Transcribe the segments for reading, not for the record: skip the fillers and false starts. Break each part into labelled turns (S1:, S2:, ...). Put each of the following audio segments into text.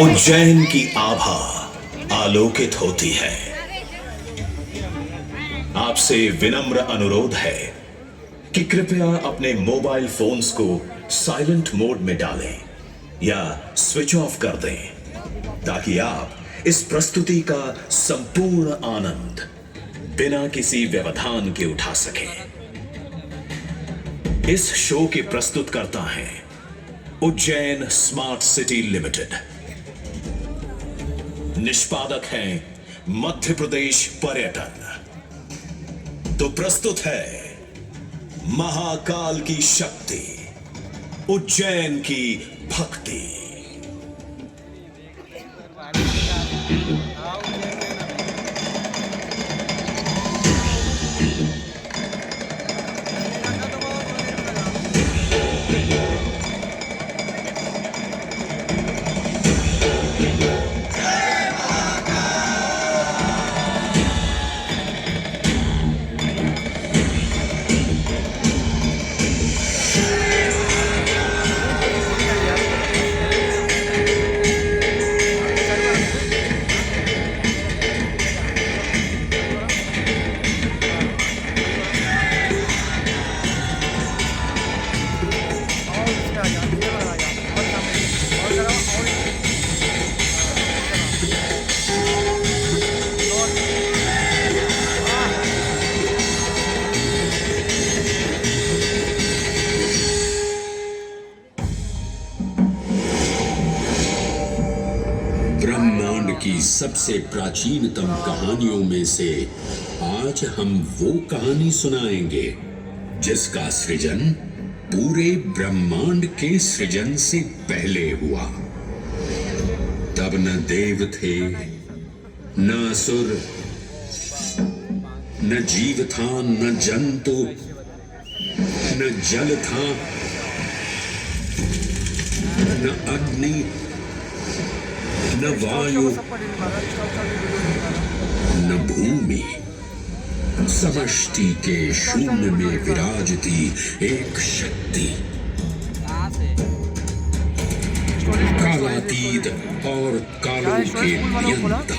S1: उज्जैन की आभा आलोकित होती है। आपसे विनम्र अनुरोध है कि कृपया अपने मोबाइल फोन्स को साइलेंट मोड में डालें या स्विच ऑफ कर दें ताकि आप इस प्रस्तुति का संपूर्ण आनंद बिना किसी व्यवधान के उठा सकें। इस शो के प्रस्तुतकर्ता हैं उज्जैन स्मार्ट सिटी लिमिटेड। निष्पादक हैं मध्य प्रदेश पर्यटन। तो प्रस्तुत है महाकाल की शक्ति, उज्जैन की भक्ति।
S2: ब्रह्मांड की सबसे प्राचीनतम कहानियों में से आज हम वो कहानी सुनाएंगे जिसका सृजन पूरे ब्रह्मांड के सृजन से पहले हुआ। तब न देव थे, न असुर, न जीव था, न जंतु, न जल था, न अग्नि, न वायु, न भूमि। समष्टि के शून्य में विराजती एक शक्ति, कालातीत और कालों के नियंता।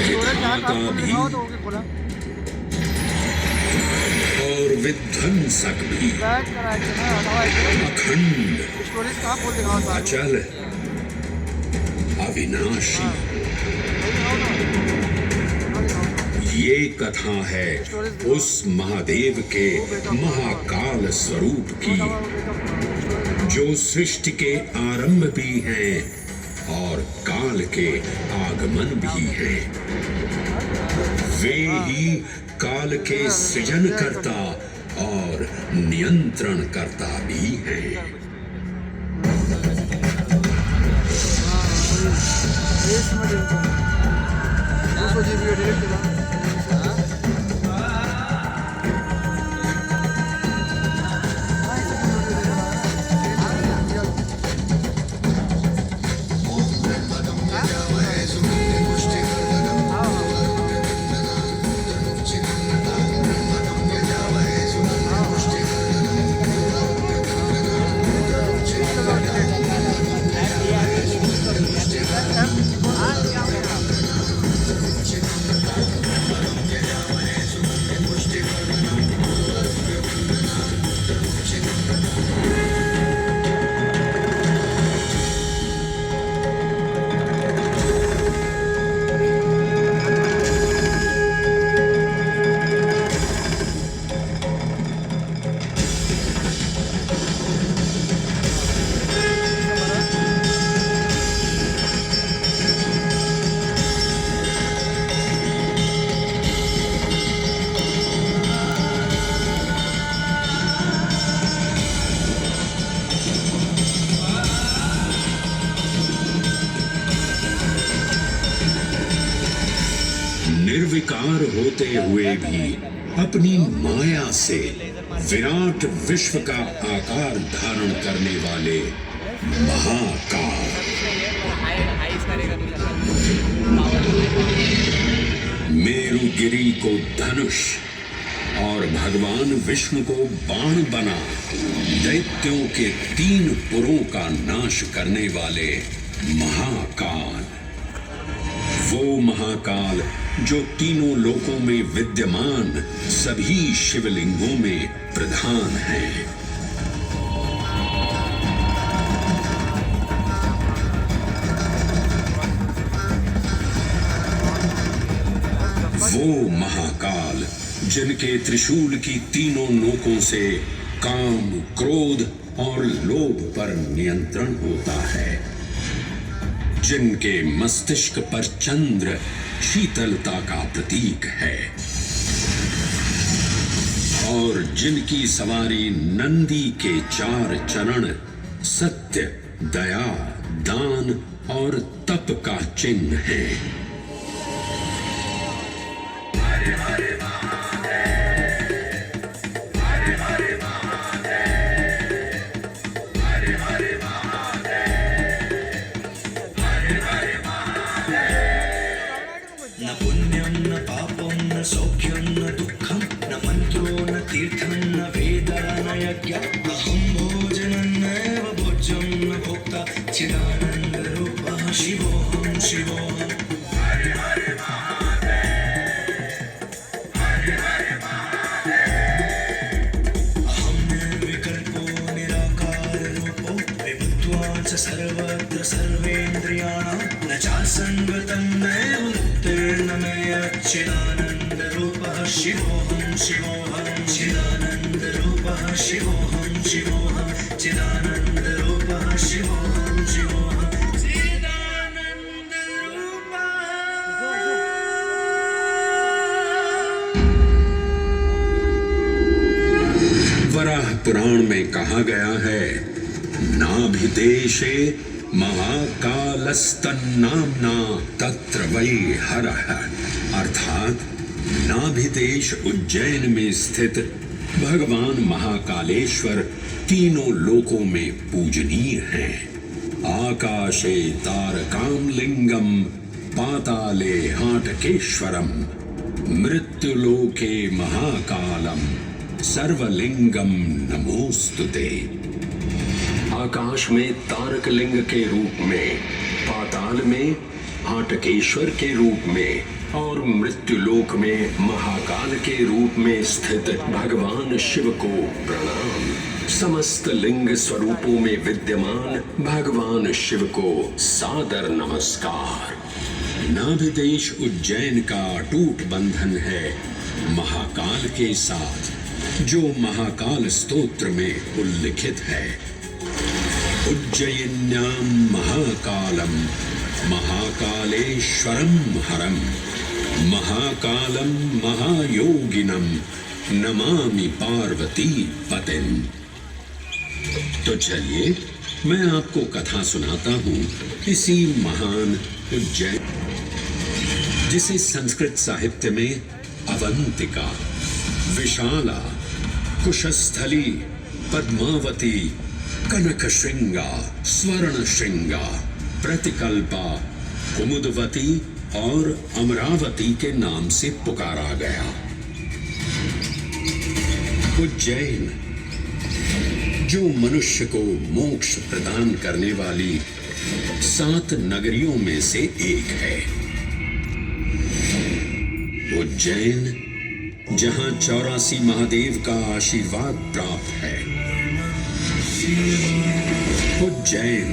S2: विधाता भी और विध्वंसक भी, अखंड, अचल, अविनाशी। ये कथा है उस महादेव के महाकाल स्वरूप की जो सृष्टि के आरंभ भी हैं और काल के आगमन भी हैं। वे ही काल के सृजन करता और नियंत्रण करता भी हैं। निर्विकार होते हुए भी अपनी माया से विराट विश्व का आकार धारण करने वाले महाकाल, मेरुगिरी को धनुष और भगवान विष्णु को बाण बना दैत्यों के 3 पुरों का नाश करने वाले महाकाल। वो महाकाल जो तीनों लोकों में विद्यमान सभी शिवलिंगों में प्रधान है। वो महाकाल जिनके त्रिशूल की तीनों नोकों से काम, क्रोध और लोभ पर नियंत्रण होता है, जिनके मस्तिष्क पर चंद्र शीतलता का प्रतीक है और जिनकी सवारी नंदी के 4 चरण सत्य, दया, दान और तप का चिन्ह है।
S3: न पुण्यं न पापं न सौख्यं न दुःखं न मन्त्रो न तीर्थं न वेदा न यज्ञ अहं भोजनं नैव भोज्यं न भोक्ता चिदानन्दरूपः शिवोऽहं शिवोऽहम्। अहं निर्विकल्पो निराकाररूपो विभुत्वा च सर्वत्र सर्वेन्द्रियाणां न चासङ्गतं नैव मुक्तिर्न मे चिदानन्दरूपः शिवोऽहं शिवोऽहं चिदानन्दरूपः शिवोऽहं शिवोऽहं चिदानन्दरूपः शिवोऽहं शिवोऽहं
S2: वराह पुराण में कहा गया है, नाभिदेशे महाकालस्तन्नाम्ना तत्र वै हरः, अर्थात नाभिदेश उज्जैन में स्थित भगवान महाकालेश्वर तीनों लोकों में पूजनीय हैं। आकाशे तारकाम लिंगम पाताले हाटकेश्वरम मृत्युलोके महाकालम सर्वलिंगम नमोस्तुते। आकाश में तारक लिंग के रूप में, पाताल में हाटकेश्वर के रूप में और मृत्युलोक में महाकाल के रूप में स्थित भगवान शिव को प्रणाम। समस्त लिंग स्वरूपों में विद्यमान भगवान शिव को सादर नमस्कार। नाभिदेश उज्जैन का अटूट बंधन है महाकाल के साथ, जो महाकाल स्तोत्र में उल्लिखित है। उज्जयिन्यां महाकालम महाकालेश्वरम हरम महाकालम महायोगिनम नमामि पार्वती पतिं। तो चलिए मैं आपको कथा सुनाता हूँ इसी महान उज्जैन, जिसे संस्कृत साहित्य में अवंतिका, विशाला, कुशस्थली, पद्मावती, कनक श्रृंगा, स्वर्ण श्रृंगा, प्रतिकल्पा, कुमुदवती और अमरावती के नाम से पुकारा गया। उज्जैन जो मनुष्य को मोक्ष प्रदान करने वाली 7 नगरियों में से एक है। उज्जैन जहां 84 महादेव का आशीर्वाद प्राप्त है। उज्जैन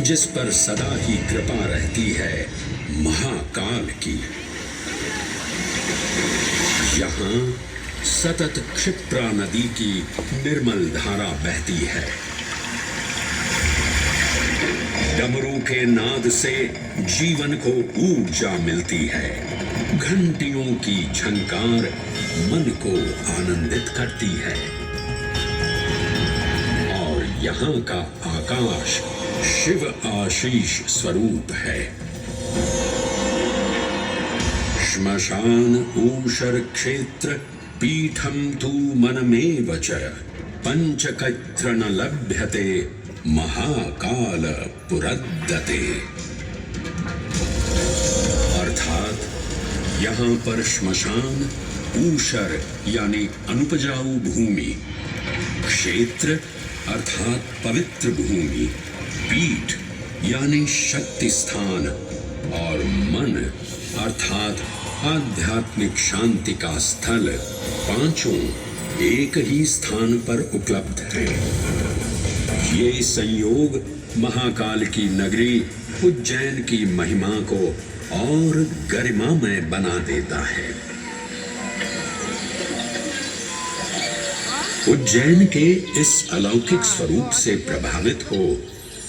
S2: जिस पर सदा ही कृपा रहती है महाकाल की। यहाँ सतत क्षिप्रा नदी की निर्मल धारा बहती है। डमरू के नाद से जीवन को ऊर्जा मिलती है। घंटियों की झंकार मन को आनंदित करती है और यहाँ का आकाश शिव आशीष स्वरूप है। श्मशान ऊषर क्षेत्र पीठम तू मनमेव च पंचकत्र न लभ्यते महाकाल पुरद्दते। अर्थात यहाँ पर श्मशान ऊषर यानी अनुपजाऊ भूमि, क्षेत्र अर्थात पवित्र भूमि, पीठ यानी शक्ति स्थान और मन अर्थात आध्यात्मिक शांति का स्थल, पांचों एक ही स्थान पर उपलब्ध हैं। ये संयोग महाकाल की नगरी उज्जैन की महिमा को और गरिमामय बना देता है। उज्जैन के इस अलौकिक स्वरूप से प्रभावित हो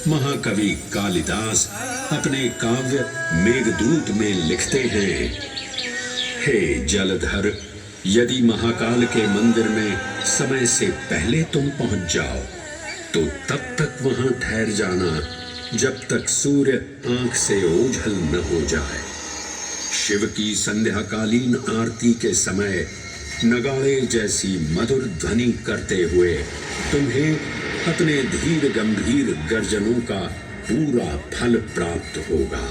S2: महाकवि कालिदास अपने काव्य मेघदूत में लिखते हैं, हे जलधर, यदि महाकाल के मंदिर में समय से पहले तुम पहुंच जाओ तो तब तक वहां ठहर जाना जब तक सूर्य आंख से ओझल न हो जाए। शिव की संध्याकालीन आरती के समय नगाड़े जैसी मधुर ध्वनि करते हुए तुम्हें अपने धीर गंभीर गर्जनों का पूरा फल प्राप्त होगा।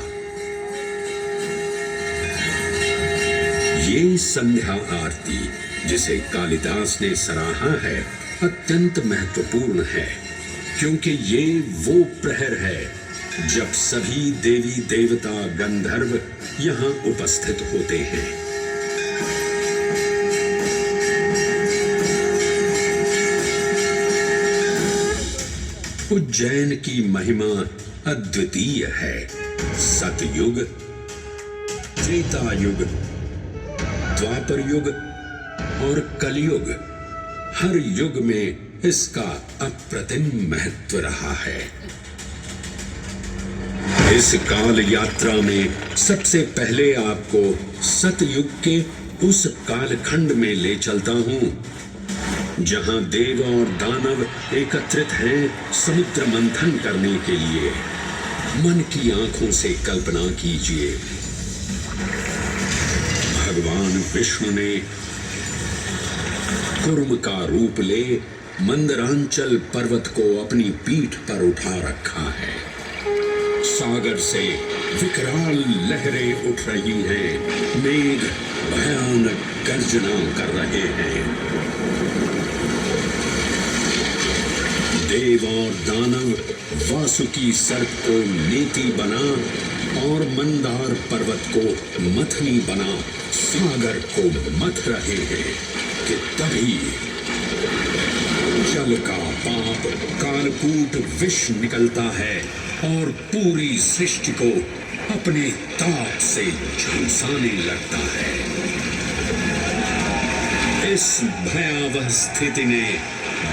S2: ये संध्या आरती जिसे कालिदास ने सराहा है अत्यंत महत्वपूर्ण है, क्योंकि ये वो प्रहर है जब सभी देवी देवता गंधर्व यहाँ उपस्थित होते हैं। उज्जैन की महिमा अद्वितीय है। सतयुग, त्रेता युग, द्वापर युग और कलयुग, हर युग में इसका अप्रतिम महत्व रहा है। इस काल यात्रा में सबसे पहले आपको सतयुग के उस कालखंड में ले चलता हूं जहां देव और दानव एकत्रित हैं समुद्र मंथन करने के लिए। मन की आंखों से कल्पना कीजिए, भगवान विष्णु ने कुर्म का रूप ले मंदरांचल पर्वत को अपनी पीठ पर उठा रखा है। सागर से विकराल लहरें उठ रही हैं, मेघ भयानक गर्जना कर रहे हैं। देव और दानव वासुकी सर्प को नेति बना और मंदार पर्वत को मथनी बना सागर को मथ रहे हैं कि तभी जल का पाप कालकूट विष निकलता है और पूरी सृष्टि को अपने ताप से झुलसाने लगता है। इस भयावह स्थिति ने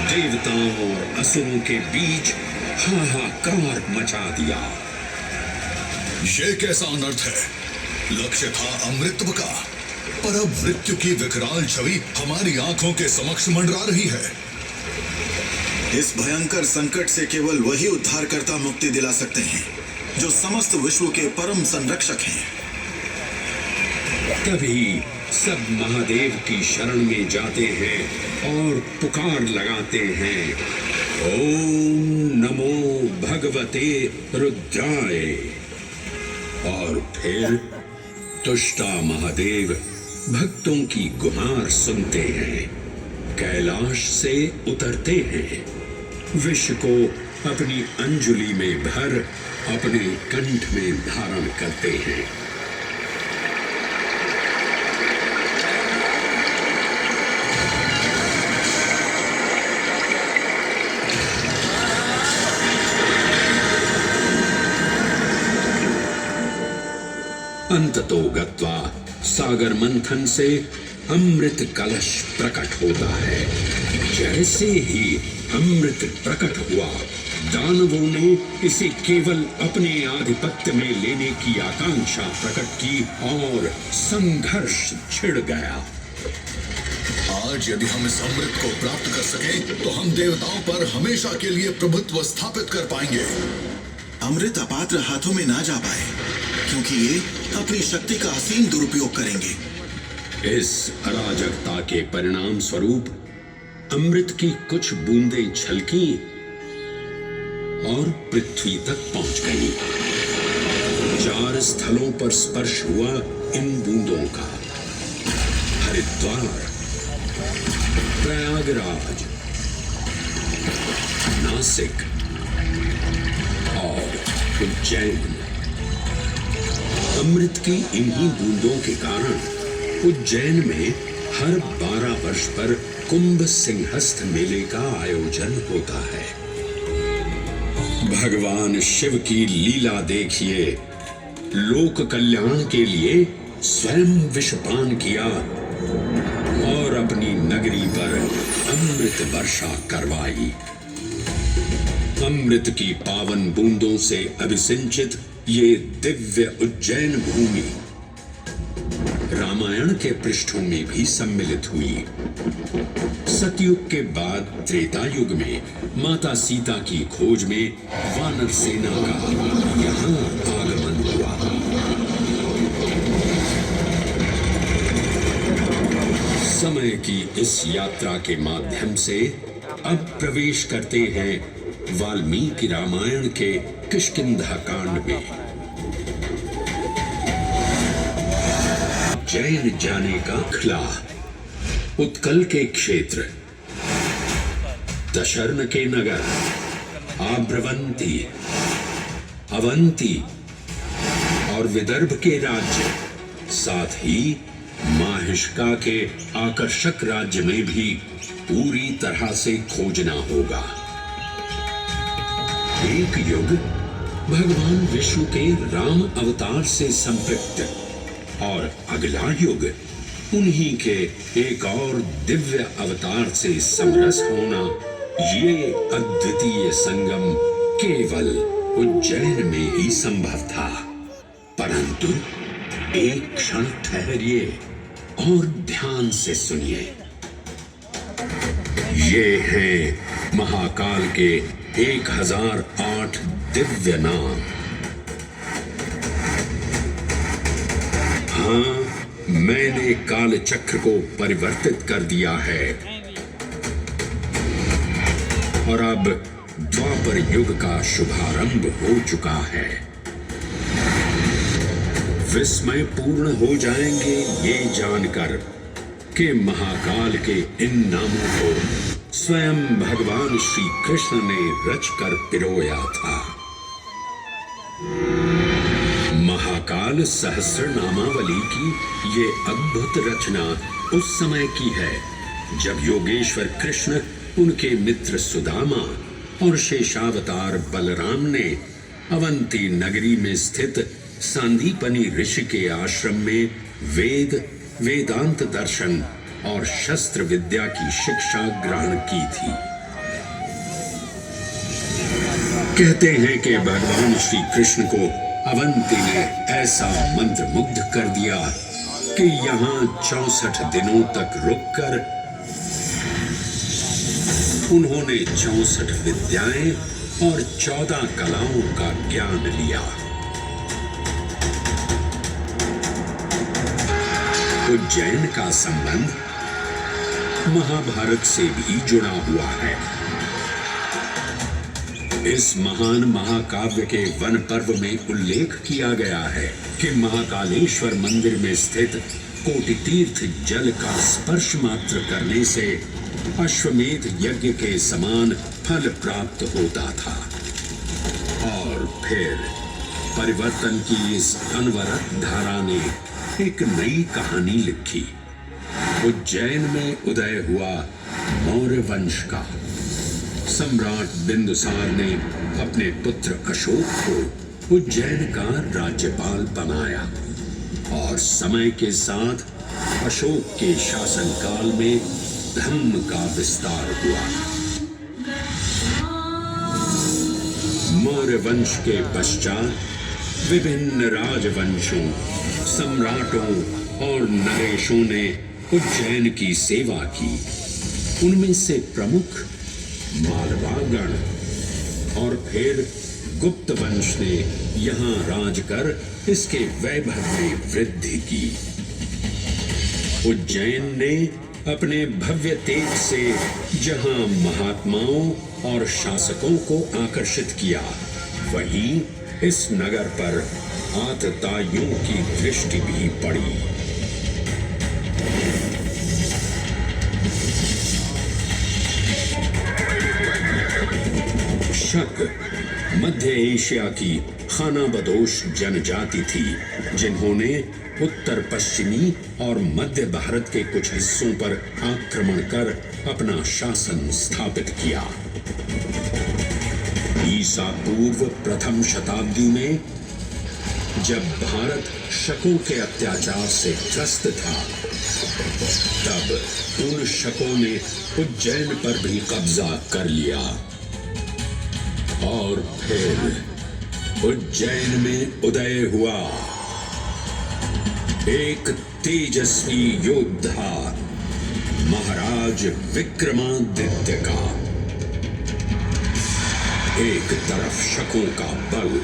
S2: देवताओं और असुरों के बीच हाहाकार मचा दिया।
S4: ये कैसा अनर्थ है? लक्ष्य था अमृतत्व का, पर अब मृत्यु की विकराल छवि हमारी आंखों के समक्ष मंडरा रही है।
S5: इस भयंकर संकट से केवल वही उद्धारकर्ता मुक्ति दिला सकते हैं जो समस्त विश्व के परम संरक्षक हैं।
S2: तभी सब महादेव की शरण में जाते हैं और पुकार लगाते हैं, ओम नमो भगवते रुद्राय। और फिर तुष्टा महादेव भक्तों की गुहार सुनते हैं, कैलाश से उतरते हैं, विष को अपनी अंजुलि में भर अपने कंठ में धारण करते हैं। अंततो गत्वा सागर मंथन से अमृत कलश प्रकट होता है। जैसे ही अमृत प्रकट हुआ, दानवों ने इसे केवल अपने आधिपत्य में लेने की आकांक्षा प्रकट की और संघर्ष छिड़ गया।
S4: आज यदि हम इस अमृत को प्राप्त कर सकें, तो हम देवताओं पर हमेशा के लिए प्रभुत्व स्थापित कर पाएंगे।
S5: अमृत अपात्र हाथों में ना जा पाए, क्योंकि ये अपनी शक्ति का असीम दुरुपयोग करेंगे।
S2: इस अराजकता के परिणाम स्वरूप अमृत की कुछ बूंदें छलकी और पृथ्वी तक पहुंच गई। 4 स्थलों पर स्पर्श हुआ इन बूंदों का। हरिद्वार, प्रयागराज, नासिक और उज्जैन। अमृत की इन्हीं बूंदों के कारण उज्जैन में हर 12 वर्ष पर कुंभ सिंहस्थ मेले का आयोजन होता है। भगवान शिव की लीला देखिए, लोक कल्याण के लिए स्वयं विषपान किया और अपनी नगरी पर अमृत वर्षा करवाई। अमृत की पावन बूंदों से अभिसिंचित ये दिव्य उज्जैन भूमि रामायण के पृष्ठों में भी सम्मिलित हुई। सतयुग के बाद त्रेता युग में माता सीता की खोज में वानर सेना का यहाँ आगमन हुआ। समय की इस यात्रा के माध्यम से अब प्रवेश करते हैं वाल्मीकि रामायण के किष्किंधा कांड में। उज्जैन जाने का खिला, उत्कल के क्षेत्र, दशर्न के नगर, आब्रवंती, अवंती और विदर्भ के राज्य, साथ ही माहिष्का के आकर्षक राज्य में भी पूरी तरह से खोजना होगा। एक युग भगवान विष्णु के राम अवतार से संपृक्त और अगला युग उन्हीं के एक और दिव्य अवतार से समरस होना, ये अद्वितीय संगम केवल उज्जैन में ही संभव था। परंतु एक क्षण ठहरिए और ध्यान से सुनिए। ये हैं महाकाल के 1008 दिव्य नाम। हाँ, मैंने काल चक्र को परिवर्तित कर दिया है और अब द्वापर युग का शुभारंभ हो चुका है। विस्मय पूर्ण हो जाएंगे ये जानकर कि महाकाल के इन नामों को स्वयं भगवान श्री कृष्ण ने रचकर पिरोया था। महाकाल सहस्र नामावली की ये अद्भुत रचना उस समय की है जब योगेश्वर कृष्ण, उनके मित्र सुदामा और शेषावतार बलराम ने अवंती नगरी में स्थित सांदीपनी ऋषि के आश्रम में वेद, वेदांत दर्शन और शस्त्र विद्या की शिक्षा ग्रहण की थी। कहते हैं कि भगवान श्री कृष्ण को अवंती ने ऐसा मंत्र मुग्ध कर दिया कि यहाँ 64 दिनों तक रुककर उन्होंने 64 विद्याएं और 14 कलाओं का ज्ञान लिया। उज्जैन का संबंध महाभारत से भी जुड़ा हुआ है। इस महान महाकाव्य के वन पर्व में उल्लेख किया गया है कि महाकालेश्वर मंदिर में स्थित कोटि तीर्थ जल का स्पर्श मात्र करने से अश्वमेध यज्ञ के समान फल प्राप्त होता था। और फिर परिवर्तन की इस अनवरत धारा ने एक नई कहानी लिखी। उज्जैन में उदय हुआ मौर्य वंश का। सम्राट बिंदुसार ने अपने पुत्र अशोक को उज्जैन का राज्यपाल बनाया और समय के साथ अशोक के शासनकाल में धर्म का विस्तार हुआ। मौर्य वंश के पश्चात विभिन्न राजवंशों, सम्राटों और नरेशों ने उज्जैन की सेवा की। उनमें से प्रमुख मालवागण और फिर गुप्त वंश ने यहाँ राज कर इसके वैभव में वृद्धि की। उज्जैन ने अपने भव्य तेज से जहाँ महात्माओं और शासकों को आकर्षित किया, वहीं इस नगर पर आतताइयों की दृष्टि भी पड़ी। शक मध्य एशिया की खानाबदोश जनजाति थी, जिन्होंने उत्तर पश्चिमी और मध्य भारत के कुछ हिस्सों पर आक्रमण कर अपना शासन स्थापित किया। ईसा पूर्व प्रथम शताब्दी में जब भारत शकों के अत्याचार से ग्रस्त था, तब उन शकों ने उज्जैन पर भी कब्जा कर लिया और फिर उज्जैन में उदय हुआ एक तेजस्वी योद्धा महाराज विक्रमादित्य का। एक तरफ शकों का बल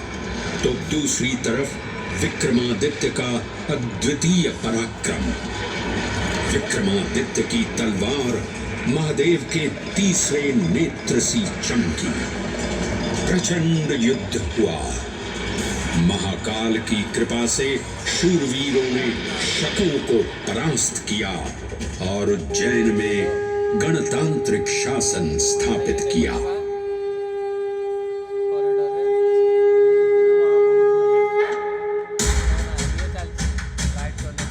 S2: तो दूसरी तरफ विक्रमादित्य का अद्वितीय पराक्रम। विक्रमादित्य की तलवार महादेव के तीसरे नेत्र सी चमकी। प्रचंड युद्ध हुआ। महाकाल की कृपा से शूरवीरों ने शकों को परास्त किया और उज्जैन में गणतांत्रिक शासन स्थापित किया।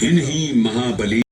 S2: इन्हीं महाबली